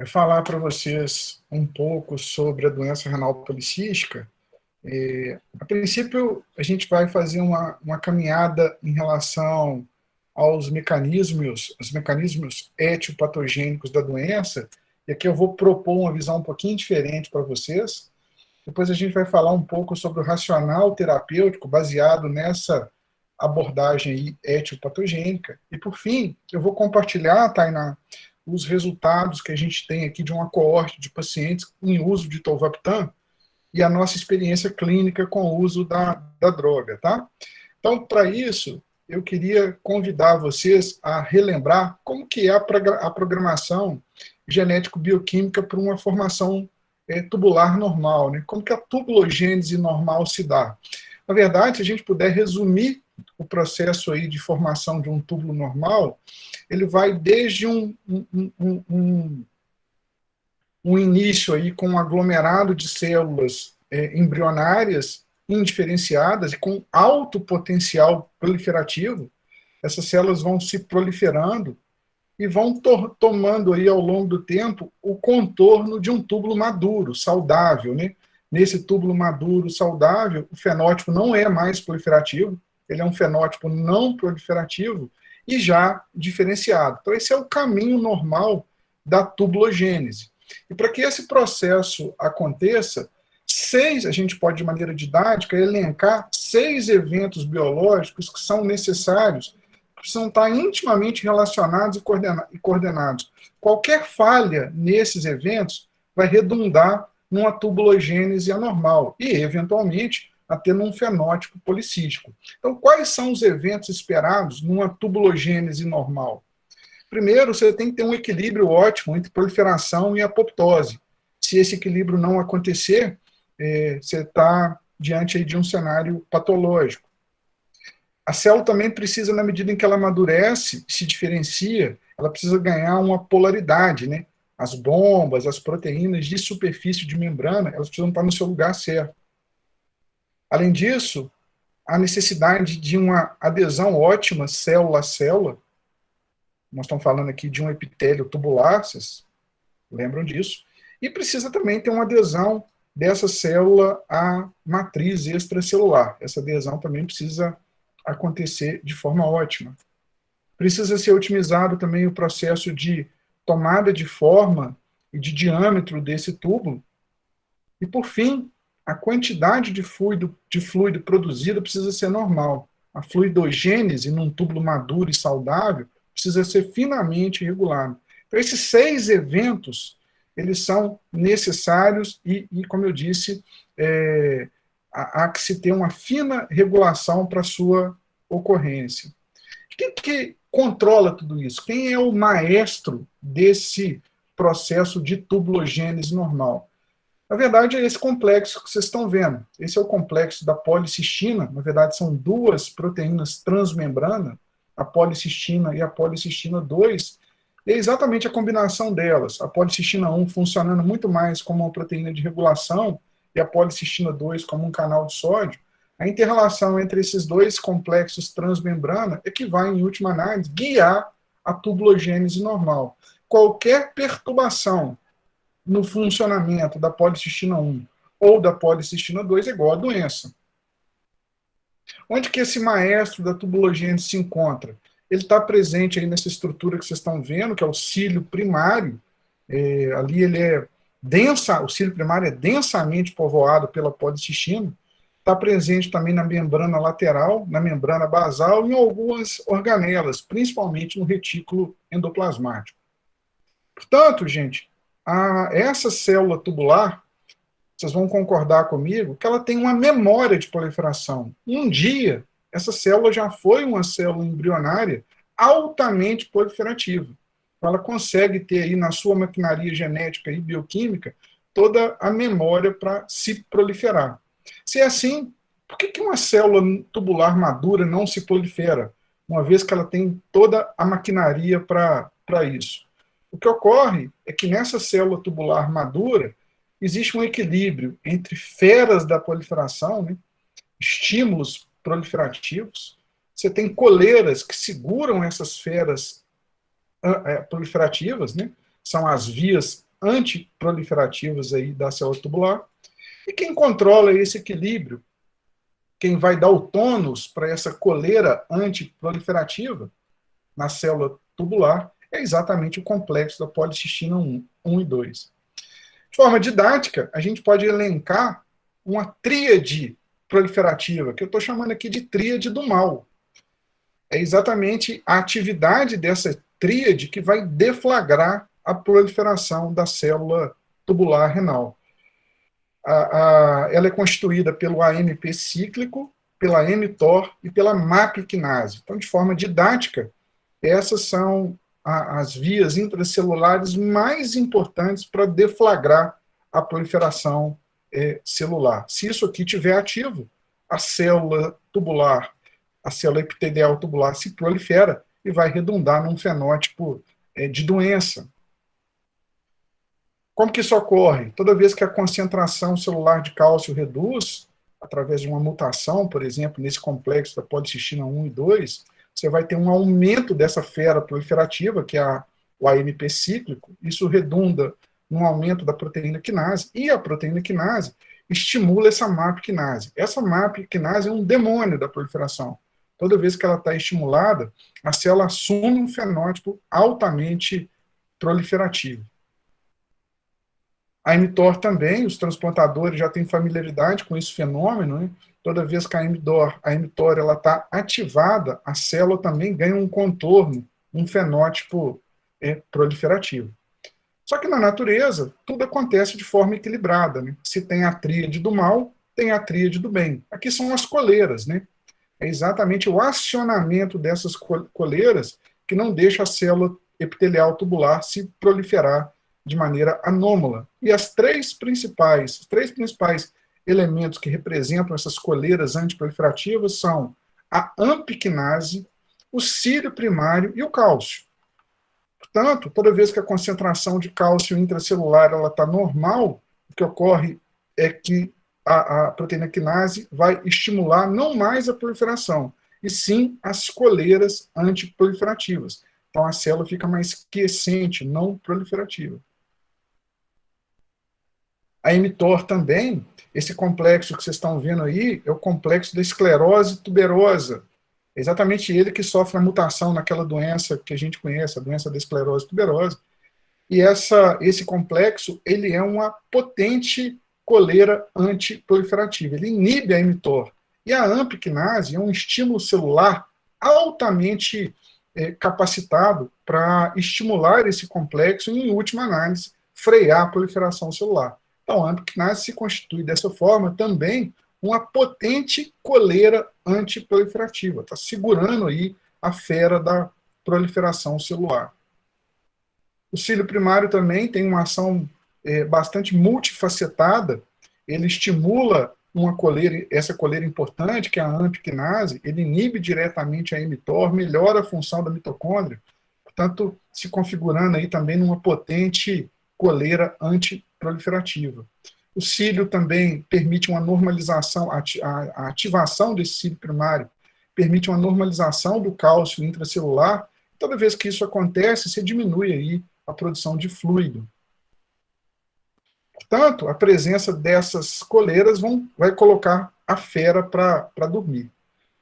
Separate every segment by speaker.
Speaker 1: falar para vocês um pouco sobre a doença renal policística. A princípio, a gente vai fazer uma caminhada em relação aos mecanismos, os mecanismos etiopatogênicos da doença, e aqui eu vou propor uma visão um pouquinho diferente para vocês. Depois a gente vai falar um pouco sobre o racional terapêutico baseado nessa abordagem aí etiopatogênica. E, por fim, eu vou compartilhar, Tainá, os resultados que a gente tem aqui de uma coorte de pacientes em uso de tolvaptan e a nossa experiência clínica com o uso da droga, tá? Então, para isso, eu queria convidar vocês a relembrar como que é a programação genético-bioquímica para uma formação tubular normal, né? Como que a tubulogênese normal se dá. Na verdade, se a gente puder resumir o processo aí de formação de um túbulo normal, ele vai desde um início aí com um aglomerado de células embrionárias indiferenciadas e com alto potencial proliferativo. Essas células vão se proliferando e vão tomando aí ao longo do tempo o contorno de um túbulo maduro, saudável, né? Nesse túbulo maduro, saudável, o fenótipo não é mais proliferativo, ele é um fenótipo não proliferativo e já diferenciado. Então, esse é o caminho normal da tubulogênese. E para que esse processo aconteça, a gente pode, de maneira didática, elencar 6 eventos biológicos que são necessários, que precisam estar intimamente relacionados e coordenados. Qualquer falha nesses eventos vai redundar numa tubulogênese anormal e, eventualmente, a ter um fenótipo policístico. Então, quais são os eventos esperados numa tubulogênese normal? Primeiro, você tem que ter um equilíbrio ótimo entre proliferação e apoptose. Se esse equilíbrio não acontecer, você está diante aí de um cenário patológico. A célula também precisa, na medida em que ela amadurece, se diferencia, ela precisa ganhar uma polaridade, né? As bombas, as proteínas de superfície de membrana, elas precisam estar no seu lugar certo. Além disso, a necessidade de uma adesão ótima célula a célula. Nós estamos falando aqui de um epitélio tubular, vocês lembram disso, e precisa também ter uma adesão dessa célula à matriz extracelular. Essa adesão também precisa acontecer de forma ótima. Precisa ser otimizado também o processo de tomada de forma e de diâmetro desse túbulo. E, por fim, a quantidade de fluido produzido precisa ser normal. A fluidogênese num túbulo maduro e saudável precisa ser finamente regulado. Então, esses 6 eventos, eles são necessários e como eu disse, há que se ter uma fina regulação para sua ocorrência. Quem que controla tudo isso? Quem é o maestro desse processo de tubulogênese normal? Na verdade, é esse complexo que vocês estão vendo. Esse é o complexo da policistina. Na verdade, são 2 proteínas transmembrana, a policistina e a policistina 2. E é exatamente a combinação delas. A policistina 1 funcionando muito mais como uma proteína de regulação e a policistina 2 como um canal de sódio. A inter-relação entre esses 2 complexos transmembrana é que vai, em última análise, guiar a tubulogênese normal. Qualquer perturbação no funcionamento da policistina 1 ou da policistina 2 é igual a doença. Onde que esse maestro da tubulogênese se encontra? Ele está presente aí nessa estrutura que vocês estão vendo, que é o cílio primário. Ali ele é o cílio primário é densamente povoado pela policistina. Está presente também na membrana lateral, na membrana basal e em algumas organelas, principalmente no retículo endoplasmático. Portanto, gente, essa célula tubular, vocês vão concordar comigo, que ela tem uma memória de proliferação. Um dia, essa célula já foi uma célula embrionária altamente proliferativa. Então, ela consegue ter aí na sua maquinaria genética e bioquímica toda a memória para se proliferar. Se é assim, por que uma célula tubular madura não se prolifera, uma vez que ela tem toda a maquinaria para isso? O que ocorre é que nessa célula tubular madura existe um equilíbrio entre feras da proliferação, né, estímulos proliferativos. Você tem coleiras que seguram essas feras proliferativas, né, são as vias antiproliferativas aí da célula tubular. E quem controla esse equilíbrio, quem vai dar o tônus para essa coleira antiproliferativa na célula tubular, é exatamente o complexo da policistina 1 e 2. De forma didática, a gente pode elencar uma tríade proliferativa, que eu estou chamando aqui de tríade do mal. É exatamente a atividade dessa tríade que vai deflagrar a proliferação da célula tubular renal. Ela é constituída pelo AMP cíclico, pela mTOR e pela MAP quinase. Então, de forma didática, essas são as vias intracelulares mais importantes para deflagrar a proliferação celular. Se isso aqui estiver ativo, a célula tubular, a célula epitelial tubular se prolifera e vai redundar num fenótipo de doença. Como que isso ocorre? Toda vez que a concentração celular de cálcio reduz, através de uma mutação, por exemplo, nesse complexo da policistina 1 e 2, você vai ter um aumento dessa fera proliferativa, que é o AMP cíclico. Isso redunda num aumento da proteína quinase, e a proteína quinase estimula essa MAP quinase. Essa MAP quinase é um demônio da proliferação. Toda vez que ela está estimulada, a célula assume um fenótipo altamente proliferativo. A mTOR também, os transplantadores já têm familiaridade com esse fenômeno, né? Toda vez que a mTOR está ativada, a célula também ganha um contorno, um fenótipo proliferativo. Só que na natureza, tudo acontece de forma equilibrada, né? Se tem a tríade do mal, tem a tríade do bem. Aqui são as coleiras, né? É exatamente o acionamento dessas coleiras que não deixa a célula epitelial tubular se proliferar de maneira anômala. E os três principais elementos que representam essas coleiras antiproliferativas são a AMP quinase, o cílio primário e o cálcio. Portanto, toda vez que a concentração de cálcio intracelular está normal, o que ocorre é que a proteína quinase vai estimular não mais a proliferação, e sim as coleiras antiproliferativas. Então a célula fica mais quiescente, não proliferativa. A mTOR também, esse complexo que vocês estão vendo aí, é o complexo da esclerose tuberosa. É exatamente ele que sofre a mutação naquela doença que a gente conhece, a doença da esclerose tuberosa. E esse complexo, ele é uma potente coleira antiproliferativa. Ele inibe a mTOR. E a AMP quinase é um estímulo celular altamente capacitado para estimular esse complexo e, em última análise, frear a proliferação celular. Então, a AMP quinase se constitui dessa forma também uma potente coleira antiproliferativa. Está segurando aí a fera da proliferação celular. O cílio primário também tem uma ação bastante multifacetada. Ele estimula essa coleira importante, que é a AMP quinase, ele inibe diretamente a mTOR, melhora a função da mitocôndria, portanto, se configurando aí também numa potente coleira antiproliferativa. O cílio também permite uma normalização, a ativação desse cílio primário permite uma normalização do cálcio intracelular. Toda vez que isso acontece, você diminui aí a produção de fluido. Portanto, a presença dessas coleiras vai colocar a fera para dormir.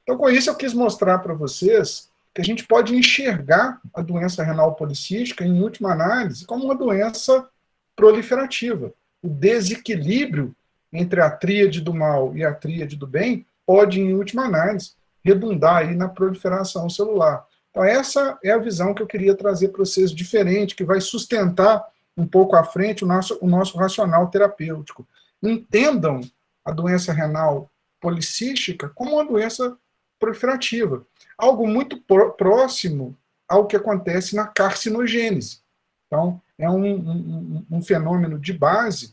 Speaker 1: Então, com isso, eu quis mostrar para vocês que a gente pode enxergar a doença renal policística, em última análise, como uma doença proliferativa. O desequilíbrio entre a tríade do mal e a tríade do bem pode, em última análise, redundar aí na proliferação celular. Então, essa é a visão que eu queria trazer para vocês, diferente, que vai sustentar um pouco à frente o nosso racional terapêutico. Entendam a doença renal policística como uma doença proliferativa, algo muito próximo ao que acontece na carcinogênese. Então, é um fenômeno de base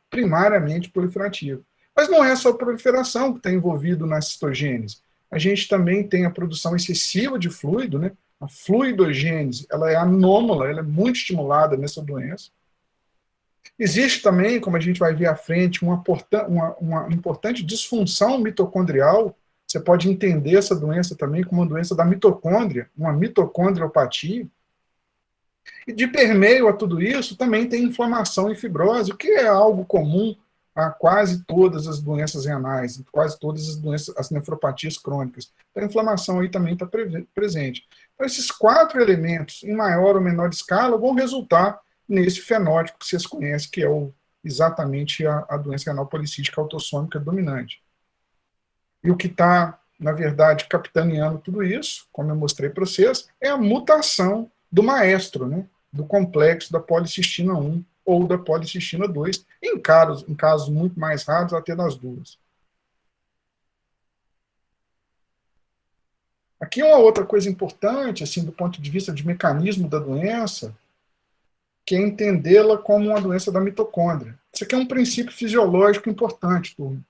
Speaker 1: primariamente proliferativo. Mas não é só a proliferação que está envolvido na citogênese. A gente também tem a produção excessiva de fluido, né? A fluidogênese, ela é anômala, ela é muito estimulada nessa doença. Existe também, como a gente vai ver à frente, uma importante disfunção mitocondrial. Você pode entender essa doença também como uma doença da mitocôndria, uma mitocondriopatia. E de permeio a tudo isso, também tem inflamação e fibrose, o que é algo comum a quase todas as doenças renais, quase todas as doenças, as nefropatias crônicas. Então, a inflamação aí também está presente. Então, esses 4 elementos, em maior ou menor escala, vão resultar nesse fenótipo que vocês conhecem, que é exatamente a doença renal policística autossômica dominante. E o que está, na verdade, capitaneando tudo isso, como eu mostrei para vocês, é a mutação do maestro, né, do complexo da policistina 1 ou da policistina 2, em casos muito mais raros, até das duas. Aqui uma outra coisa importante, assim, do ponto de vista de mecanismo da doença, que é entendê-la como uma doença da mitocôndria. Isso aqui é um princípio fisiológico importante, turma.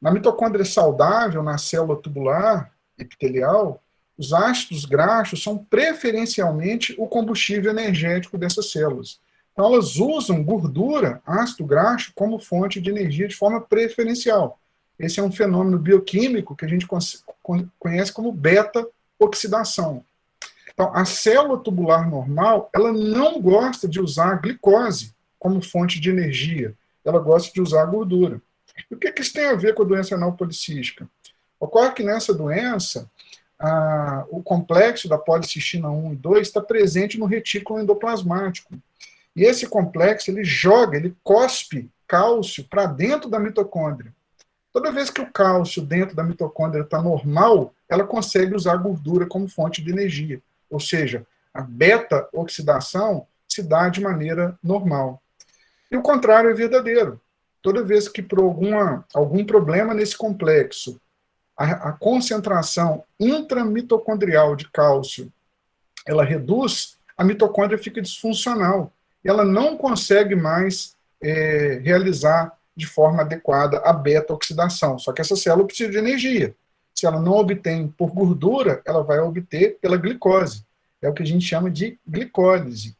Speaker 1: Na mitocôndria saudável, na célula tubular epitelial, os ácidos graxos são preferencialmente o combustível energético dessas células. Então, elas usam gordura, ácido graxo, como fonte de energia de forma preferencial. Esse é um fenômeno bioquímico que a gente conhece como beta-oxidação. Então, a célula tubular normal, ela não gosta de usar a glicose como fonte de energia. Ela gosta de usar a gordura. E o que isso tem a ver com a doença renal policística? Ocorre que nessa doença, o complexo da policistina 1 e 2 está presente no retículo endoplasmático. E esse complexo, ele cospe cálcio para dentro da mitocôndria. Toda vez que o cálcio dentro da mitocôndria está normal, ela consegue usar a gordura como fonte de energia. Ou seja, a beta-oxidação se dá de maneira normal. E o contrário é verdadeiro. Toda vez que por algum problema nesse complexo, a concentração intramitocondrial de cálcio, ela reduz, a mitocôndria fica disfuncional. E ela não consegue mais realizar de forma adequada a beta-oxidação. Só que essa célula precisa de energia. Se ela não obtém por gordura, ela vai obter pela glicose. É o que a gente chama de glicólise.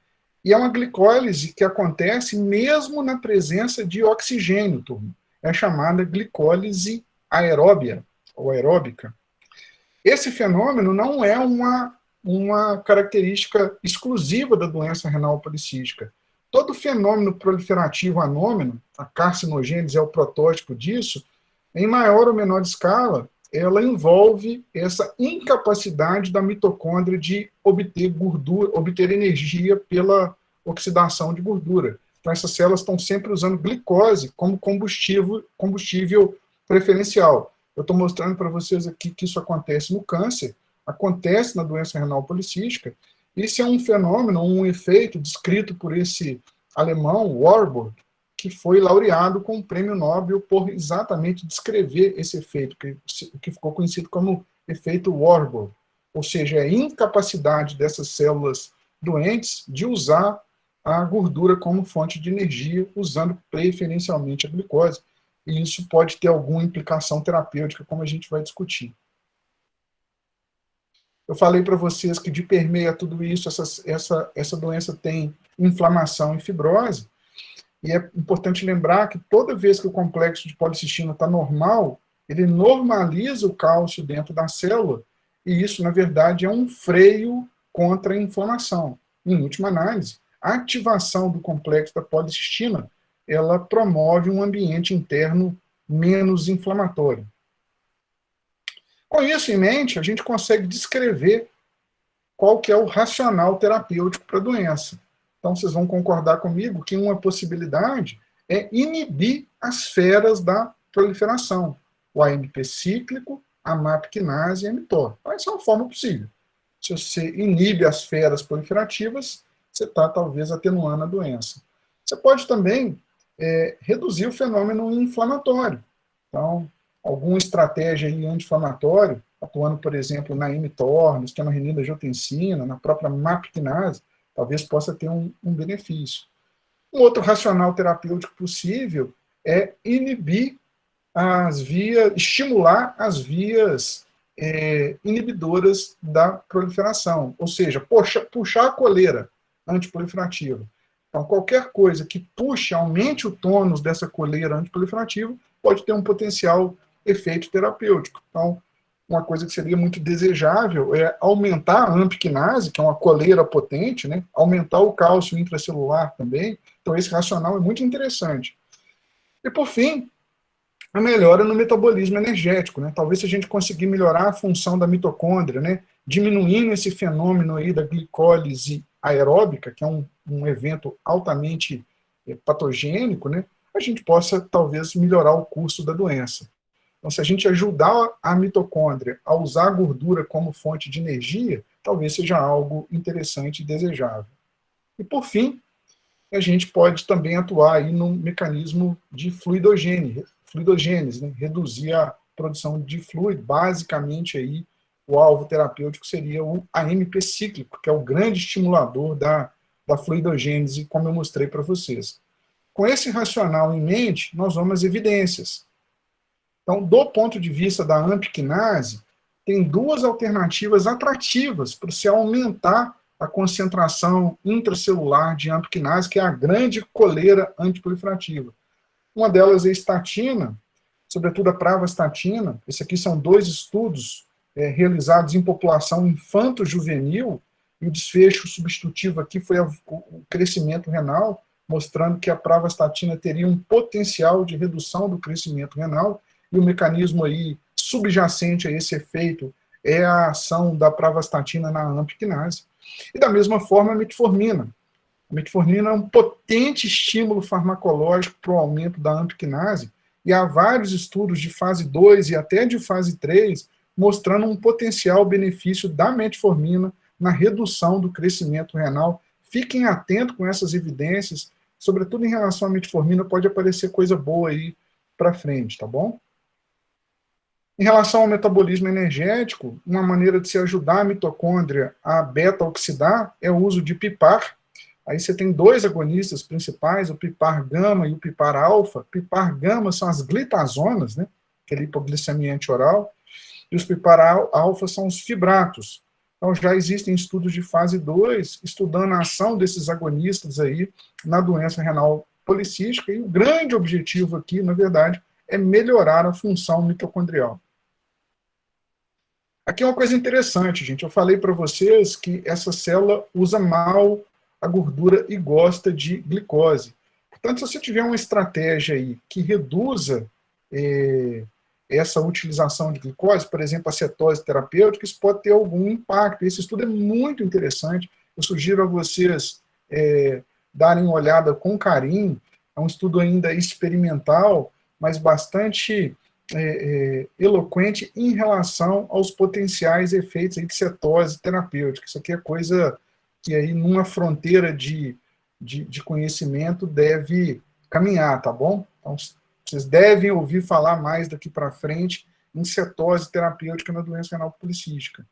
Speaker 1: E é uma glicólise que acontece mesmo na presença de oxigênio, turma. É a chamada glicólise aeróbia, ou aeróbica. Esse fenômeno não é uma característica exclusiva da doença renal policística. Todo fenômeno proliferativo anômalo, a carcinogênese é o protótipo disso, em maior ou menor escala, ela envolve essa incapacidade da mitocôndria de obter gordura, obter energia pela oxidação de gordura. Então, essas células estão sempre usando glicose como combustível preferencial. Eu estou mostrando para vocês aqui que isso acontece no câncer, acontece na doença renal policística. Isso é um fenômeno, um efeito descrito por esse alemão, Warburg, que foi laureado com o prêmio Nobel por exatamente descrever esse efeito, que ficou conhecido como efeito Warburg, ou seja, a incapacidade dessas células doentes de usar a gordura como fonte de energia, usando preferencialmente a glicose, e isso pode ter alguma implicação terapêutica, como a gente vai discutir. Eu falei para vocês que de permeio a tudo isso, essa doença tem inflamação e fibrose, e é importante lembrar que toda vez que o complexo de policistina está normal, ele normaliza o cálcio dentro da célula, e isso, na verdade, é um freio contra a inflamação. Em última análise, a ativação do complexo da policistina, ela promove um ambiente interno menos inflamatório. Com isso em mente, a gente consegue descrever qual que é o racional terapêutico para a doença. Então, vocês vão concordar comigo que uma possibilidade é inibir as feras da proliferação, o AMP cíclico, a MAP quinase e a mTOR. Então, essa é uma forma possível. Se você inibe as feras proliferativas, você está, talvez, atenuando a doença. Você pode também reduzir o fenômeno inflamatório. Então, alguma estratégia anti-inflamatória, atuando, por exemplo, na mTOR, no sistema renina-angiotensina, na própria MAP quinase, talvez possa ter um benefício. Um outro racional terapêutico possível é inibir as vias, estimular as vias inibidoras da proliferação, ou seja, puxar a coleira antiproliferativa. Então, qualquer coisa que puxe, aumente o tônus dessa coleira antiproliferativa, pode ter um potencial efeito terapêutico. Então, uma coisa que seria muito desejável é aumentar a ampicnase, que é uma coleira potente, né? Aumentar o cálcio intracelular também. Então, esse racional é muito interessante. E, por fim, a melhora no metabolismo energético, né? Talvez se a gente conseguir melhorar a função da mitocôndria, né? Diminuindo esse fenômeno aí da glicólise aeróbica, que é um evento altamente patogênico, né? A gente possa, talvez, melhorar o curso da doença. Então, se a gente ajudar a mitocôndria a usar a gordura como fonte de energia, talvez seja algo interessante e desejável. E, por fim, a gente pode também atuar aí no mecanismo de fluidogênese, né? Reduzir a produção de fluido. Basicamente, aí, o alvo terapêutico seria o AMP cíclico, que é o grande estimulador da fluidogênese, como eu mostrei para vocês. Com esse racional em mente, nós vamos às evidências. Então, do ponto de vista da ampicnase, tem duas alternativas atrativas para se aumentar a concentração intracelular de ampicnase, que é a grande coleira antiproliferativa. Uma delas é a estatina, sobretudo a pravastatina. Esses aqui são dois estudos realizados em população infanto-juvenil, e o desfecho substitutivo aqui foi o crescimento renal, mostrando que a pravastatina teria um potencial de redução do crescimento renal, e o mecanismo aí subjacente a esse efeito é a ação da pravastatina na ampicnase. E da mesma forma a metformina. A metformina é um potente estímulo farmacológico para o aumento da ampicnase, e há vários estudos de fase 2 e até de fase 3 mostrando um potencial benefício da metformina na redução do crescimento renal. Fiquem atentos com essas evidências, sobretudo em relação à metformina, pode aparecer coisa boa aí para frente, tá bom? Em relação ao metabolismo energético, uma maneira de se ajudar a mitocôndria a beta-oxidar é o uso de PIPAR. Aí você tem dois agonistas principais, o PIPAR-gama e o PIPAR-alfa. PIPAR-gama são as glitazonas, né, que é a hipoglicemia antioral, e os PIPAR-alfa são os fibratos. Então já existem estudos de fase 2 estudando a ação desses agonistas aí na doença renal policística, e o grande objetivo aqui, na verdade, é melhorar a função mitocondrial. Aqui é uma coisa interessante, gente. Eu falei para vocês que essa célula usa mal a gordura e gosta de glicose. Portanto, se você tiver uma estratégia aí que reduza essa utilização de glicose, por exemplo, a cetose terapêutica, isso pode ter algum impacto. Esse estudo é muito interessante. Eu sugiro a vocês darem uma olhada com carinho. É um estudo ainda experimental, mas bastante eloquente em relação aos potenciais efeitos aí de cetose terapêutica. Isso aqui é coisa que aí numa fronteira de conhecimento deve caminhar, tá bom? Então, vocês devem ouvir falar mais daqui para frente em cetose terapêutica na doença renal policística.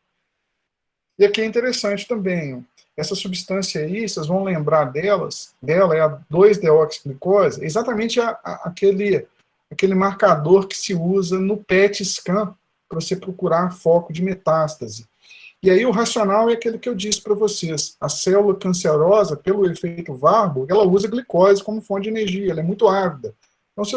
Speaker 1: E aqui é interessante também, essa substância aí, vocês vão lembrar dela é a 2-deoxiglicose, exatamente aquele marcador que se usa no PET scan para você procurar foco de metástase. E aí o racional é aquele que eu disse para vocês. A célula cancerosa, pelo efeito Warburg, ela usa glicose como fonte de energia, ela é muito ávida. Então, se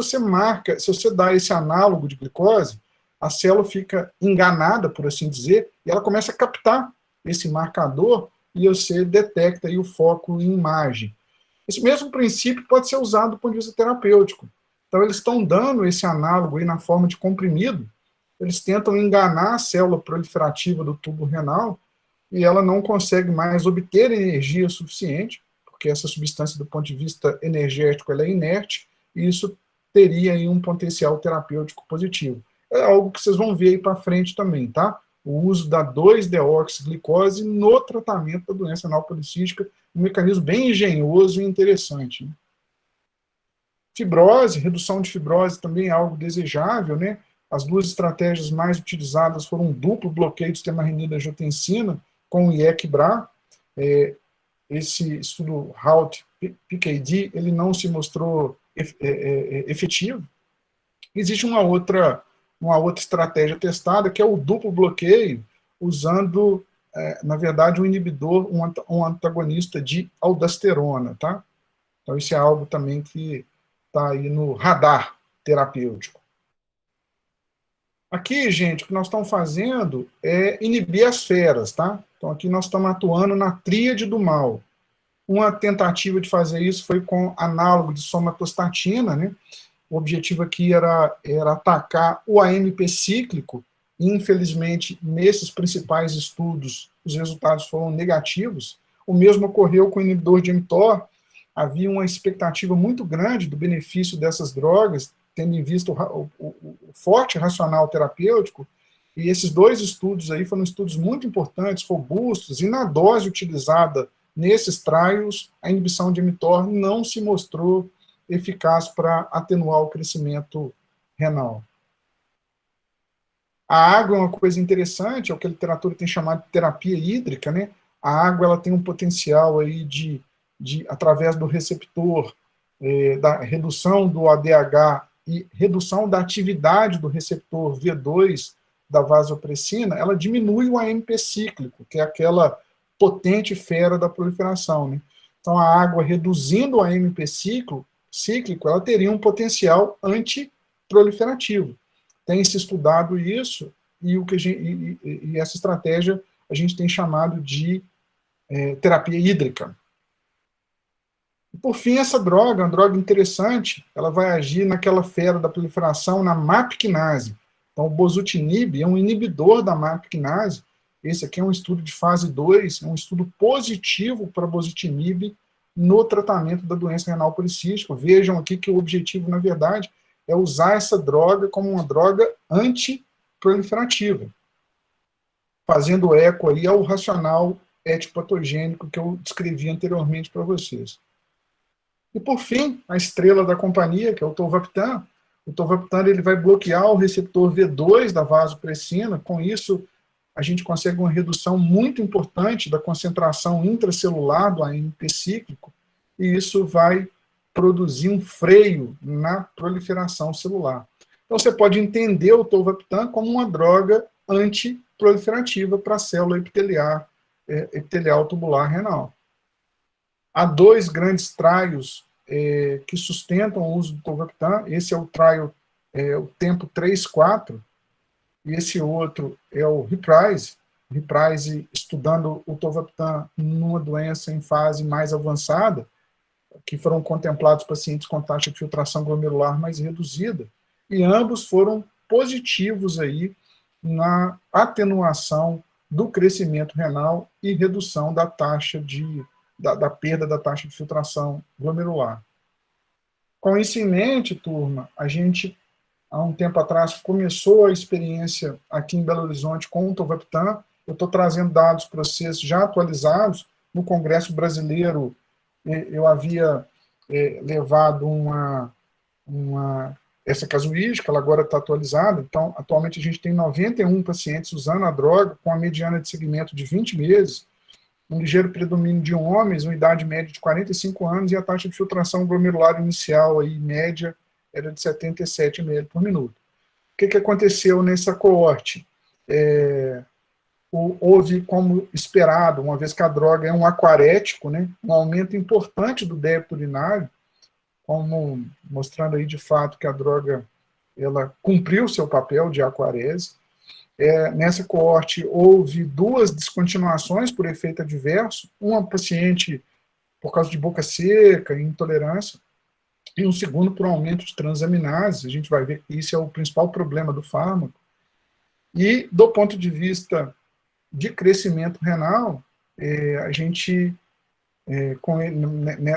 Speaker 1: você dá esse análogo de glicose, a célula fica enganada, por assim dizer, e ela começa a captar esse marcador e você detecta aí o foco em imagem. Esse mesmo princípio pode ser usado do ponto de vista terapêutico. Então, eles estão dando esse análogo aí na forma de comprimido, eles tentam enganar a célula proliferativa do tubo renal e ela não consegue mais obter energia suficiente, porque essa substância, do ponto de vista energético, ela é inerte, e isso teria aí um potencial terapêutico positivo. É algo que vocês vão ver aí para frente também, tá? O uso da 2-deoxiglicose no tratamento da doença renal policística, um mecanismo bem engenhoso e interessante, né? Fibrose, redução de fibrose também é algo desejável, né? As duas estratégias mais utilizadas foram um duplo bloqueio do sistema renina-angiotensina com o IEC-BRA. Esse estudo HALT-PKD, ele não se mostrou efetivo. Existe uma outra estratégia testada, que é o duplo bloqueio, usando, na verdade, um inibidor, um antagonista de aldosterona, tá? Então, isso é algo também que está aí no radar terapêutico. Aqui, gente, o que nós estamos fazendo é inibir as feras, tá? Então, aqui nós estamos atuando na tríade do mal. Uma tentativa de fazer isso foi com análogo de somatostatina, né? O objetivo aqui era atacar o AMP cíclico. Infelizmente, nesses principais estudos, os resultados foram negativos. O mesmo ocorreu com o inibidor de mTOR. Havia uma expectativa muito grande do benefício dessas drogas, tendo em vista o forte racional terapêutico, e esses dois estudos aí foram estudos muito importantes, robustos, e na dose utilizada nesses trials, a inibição de mTOR não se mostrou eficaz para atenuar o crescimento renal. A água é uma coisa interessante, é o que a literatura tem chamado de terapia hídrica, né? A água ela tem um potencial aí de através do receptor, da redução do ADH e redução da atividade do receptor V2 da vasopressina, ela diminui o AMP cíclico, que é aquela potente fera da proliferação, né? Então, a água reduzindo o AMP cíclico, ela teria um potencial antiproliferativo. Tem se estudado isso, e, e essa estratégia a gente tem chamado de terapia hídrica. E, por fim, essa droga, uma droga interessante, ela vai agir naquela fera da proliferação, na MAP quinase. Então, o bosutinib é um inibidor da MAP quinase. Esse aqui é um estudo de fase 2, é um estudo positivo para bosutinib no tratamento da doença renal policística. Vejam aqui que o objetivo, na verdade, é usar essa droga como uma droga antiproliferativa, fazendo eco aí ao racional etipatogênico que eu descrevi anteriormente para vocês. E, por fim, a estrela da companhia, que é o tolvaptan. O tolvaptan ele vai bloquear o receptor V2 da vasopressina. Com isso, a gente consegue uma redução muito importante da concentração intracelular do AMP cíclico, e isso vai produzir um freio na proliferação celular. Então, você pode entender o tolvaptan como uma droga antiproliferativa para a célula epitelial tubular renal. Há dois grandes trials que sustentam o uso do tolvaptan. Esse é o trial, o tempo 3-4, e esse outro é o Reprise. Reprise estudando o tolvaptan numa doença em fase mais avançada, que foram contemplados pacientes com taxa de filtração glomerular mais reduzida, e ambos foram positivos aí na atenuação do crescimento renal e redução da taxa da perda da taxa de filtração glomerular. Com isso em mente, turma, a gente, há um tempo atrás, começou a experiência aqui em Belo Horizonte com o tolvaptan. Eu estou trazendo dados para vocês já atualizados. No Congresso Brasileiro, eu havia levado essa casuística, ela agora está atualizada. Então, atualmente a gente tem 91 pacientes usando a droga, com a mediana de segmento de 20 meses, um ligeiro predomínio de homens, uma idade média de 45 anos, e a taxa de filtração glomerular inicial, aí, média, era de 77 ml por minuto. O que aconteceu nessa coorte? Houve, como esperado, uma vez que a droga é um aquarético, né, um aumento importante do débito urinário, como mostrando aí de fato que a droga ela cumpriu seu papel de aquarese. Nessa coorte houve 2 descontinuações por efeito adverso, uma paciente por causa de boca seca e intolerância, e um segundo por aumento de transaminases. A gente vai ver que isso é o principal problema do fármaco. E, do ponto de vista de crescimento renal, a gente,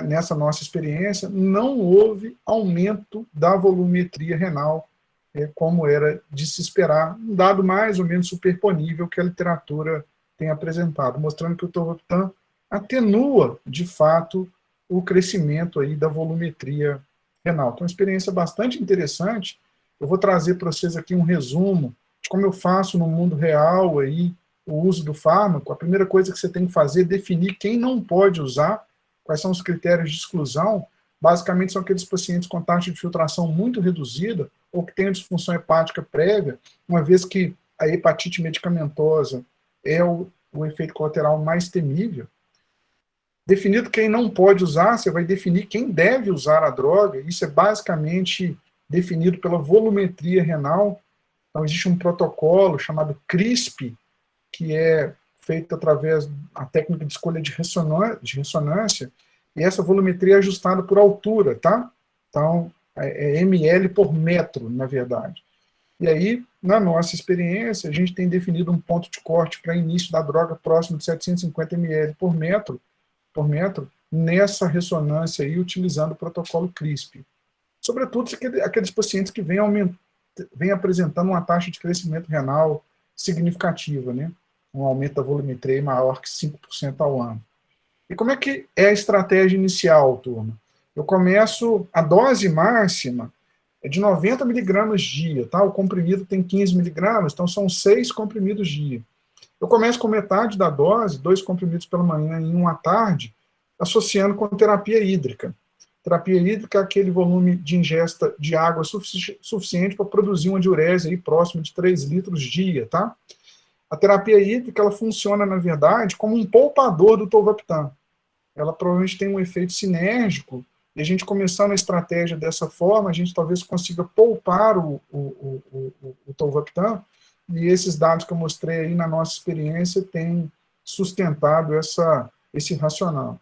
Speaker 1: nessa nossa experiência, não houve aumento da volumetria renal, como era de se esperar, um dado mais ou menos superponível que a literatura tem apresentado, mostrando que o tolvaptan atenua, de fato, o crescimento aí da volumetria renal. Então, uma experiência bastante interessante. Eu vou trazer para vocês aqui um resumo de como eu faço no mundo real aí, o uso do fármaco. A primeira coisa que você tem que fazer é definir quem não pode usar, quais são os critérios de exclusão. Basicamente são aqueles pacientes com taxa de filtração muito reduzida ou que têm disfunção hepática prévia, uma vez que a hepatite medicamentosa é o efeito colateral mais temível. Definido quem não pode usar, você vai definir quem deve usar a droga. Isso é basicamente definido pela volumetria renal. Então, existe um protocolo chamado CRISP, que é feito através da técnica de escolha de ressonância, e essa volumetria é ajustada por altura, tá? Então, é ml por metro, na verdade. E aí, na nossa experiência, a gente tem definido um ponto de corte para início da droga próximo de 750 ml por metro nessa ressonância aí, utilizando o protocolo CRISP. Sobretudo aqueles pacientes que vêm apresentando uma taxa de crescimento renal significativa, né? Um aumento da volumetria maior que 5% ao ano. E como é que é a estratégia inicial, turma? Eu começo, a dose máxima é de 90 miligramas dia, tá? O comprimido tem 15 miligramas, então são 6 comprimidos dia. Eu começo com metade da dose, 2 comprimidos pela manhã e 1 à tarde, associando com terapia hídrica. Terapia hídrica é aquele volume de ingesta de água suficiente para produzir uma diurese aí próximo de 3 litros dia, tá? A terapia hídrica, ela funciona, na verdade, como um poupador do tolvaptan. Ela provavelmente tem um efeito sinérgico, e a gente começando a estratégia dessa forma, a gente talvez consiga poupar o tolvaptan, e esses dados que eu mostrei aí na nossa experiência têm sustentado esse racional.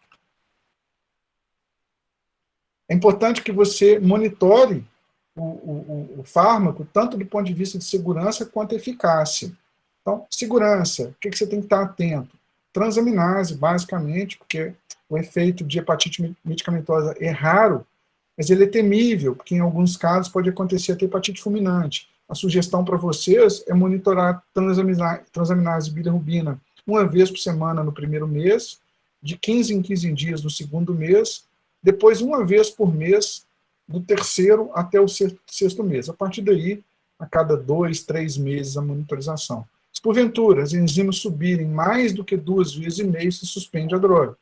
Speaker 1: É importante que você monitore o fármaco, tanto do ponto de vista de segurança quanto eficácia. Então, segurança, o que você tem que estar atento? Transaminase, basicamente, porque o efeito de hepatite medicamentosa é raro, mas ele é temível, porque em alguns casos pode acontecer até hepatite fulminante. A sugestão para vocês é monitorar transaminase bilirrubina uma vez por semana no primeiro mês, de 15 em 15 dias no segundo mês, depois uma vez por mês, do terceiro até o sexto mês. A partir daí, a cada 2, 3 meses, a monitorização. Se porventura as enzimas subirem mais do que 2,5 vezes, se suspende a droga.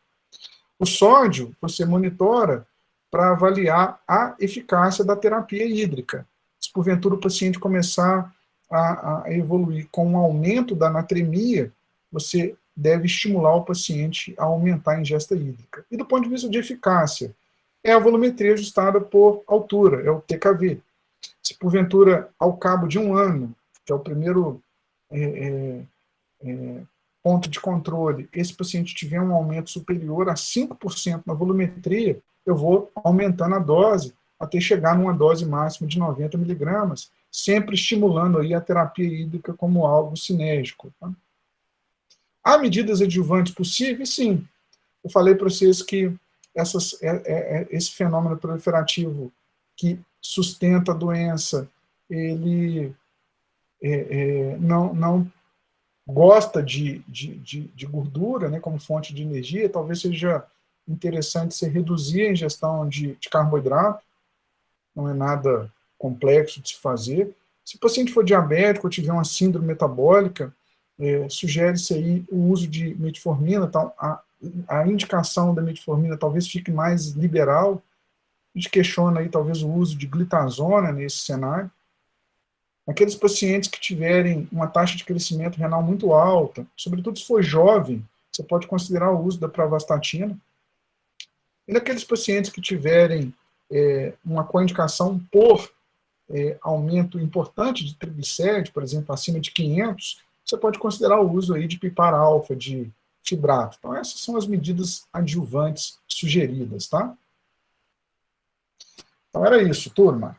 Speaker 1: O sódio, você monitora para avaliar a eficácia da terapia hídrica. Se porventura o paciente começar a evoluir com um aumento da natremia, você deve estimular o paciente a aumentar a ingesta hídrica. E do ponto de vista de eficácia, é a volumetria ajustada por altura, é o TKV. Se porventura, ao cabo de um ano, que é o primeiro ponto de controle, esse paciente tiver um aumento superior a 5% na volumetria, eu vou aumentando a dose até chegar numa dose máxima de 90 miligramas, sempre estimulando aí a terapia hídrica como algo sinérgico. Tá? Há medidas adjuvantes possíveis? Sim. Eu falei para vocês que esse fenômeno proliferativo que sustenta a doença, ele não gosta de gordura, né, como fonte de energia, talvez seja interessante você reduzir a ingestão de carboidrato, não é nada complexo de se fazer. Se o paciente for diabético ou tiver uma síndrome metabólica, sugere-se aí o uso de metformina, então, a indicação da metformina talvez fique mais liberal, a gente questiona aí talvez o uso de glitazona nesse cenário. Aqueles pacientes que tiverem uma taxa de crescimento renal muito alta, sobretudo se for jovem, você pode considerar o uso da pravastatina. E naqueles pacientes que tiverem uma contraindicação por aumento importante de triglicérides, por exemplo, acima de 500, você pode considerar o uso aí de pipar-alfa, de fibrato. Então, essas são as medidas adjuvantes sugeridas, tá? Então, era isso, turma.